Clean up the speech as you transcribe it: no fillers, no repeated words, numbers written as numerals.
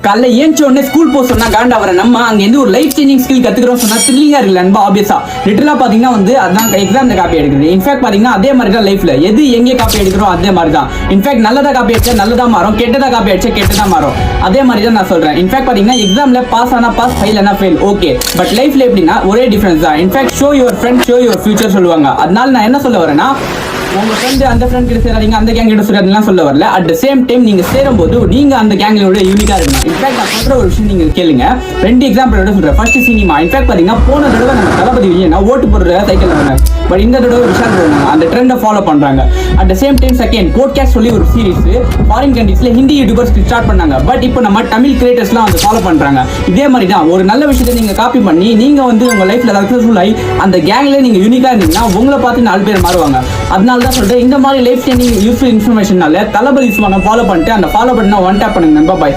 காலைல ஏன்ச்ச உடனே ஸ்கூல் போக சொன்னா காண்டா வர நம்ம அங்க இருந்து ஒரு லைஃப் சேஞ்சிங் ஸ்கில் கத்துக்கிறோம் சொன்னா த்ரில்லிங்கா இருக்குல்ல நண்பா. ஆப்வியஸா லிட்டரலா பாத்தீங்கன்னா வந்து அதான் எக்ஸாம்ல காப்பி எடுக்கிறது. இன்ஃபேக்ட் பாத்தீங்கன்னா அதே மாதிரி தான் லைஃப்ல எது எங்கே காப்பி எடுக்கிறோம் அதே மாதிரி தான். இன்ஃபேக்ட் நல்லதா காப்பி அடிச்சா நல்லதா மாறும், கெட்டதா காப்பி அடிச்சா கெட்டதா மாறும். அதே மாதிரி தான் நான் சொல்றேன். இன்ஃபேக்ட் பாத்தீங்கன்னா எக்ஸாம்ல பாஸ் ஆனா பாஸ், ஃபெயில் ஆனா ஃபெயில், ஓகே. பட் லைஃப்ல எப்படின்னா ஒரே டிஃபரன்ஸ் தான். In fact show your friend show your future சொல்லுவாங்க. அதனால நான் என்ன சொல்ல வரேன்னா, உங்க ஃப்ரெண்ட் அந்த ஃப்ரெண்ட் கிட்ட சேராதீங்க, அந்த கேங் கிட்ட சேராதீங்கலாம் சொல்ல வரல. அட் த சேம் டைம் நீங்க சேரும்போது நீங்க அந்த கேங்களோட யூனிக்கா இருக்கணும். இன்ஃபேக்ட் நான் சொல்ற ஒரு விஷயம் நீங்க கேளுங்க. 2 எக்ஸாம்பிளோட சொல்றேன். First cinema. இன்ஃபேக்ட் பாத்தீங்கன்னா போன தடவை நம்ம தளபதி விஜய் ஓட்டு போடுற சைக்கிள் வந்தாங்க. பட் இந்த தடவை விஷால் போடுறாங்க. அந்த ட்ரெண்டை ஃபாலோ பண்றாங்க. At the same time second podcast சொல்லி ஒரு சீரிஸ் ஃபாரின் கண்ட்ரீஸ்ல ஹிந்தி யூடியூபர்ஸ் ஸ்டார்ட் பண்ணாங்க. பட் இப்போ நம்ம தமிழ் கிரியேட்டர்ஸ்லாம் வந்து ஃபாலோ பண்றாங்க. இதே மாதிரி தான் ஒரு நல்ல விஷயத்தை நீங்க காப்பி பண்ணி நீங்க வந்து உங்க லைஃப்ல சக்சஸ்ஃபுல் ஆகி அந்த கேங்ல நீங்க யூனிக்கா இருந்தீங்கன்னா உங்களை பார்த்து 4 பேர் மாறுவாங்க. அதனால தான் சொல்றேன், இந்த மாதிரி லைஃப் சேஞ்சிங் யூஸ்ஃபுல் இன்ஃபர்மேஷனால தளபதி ஃபாலோ பண்ணிட்டு அந்த ஃபாலோ பண்ணா ஒன் டேப் பண்ணுங்க நண்பா. பாய்.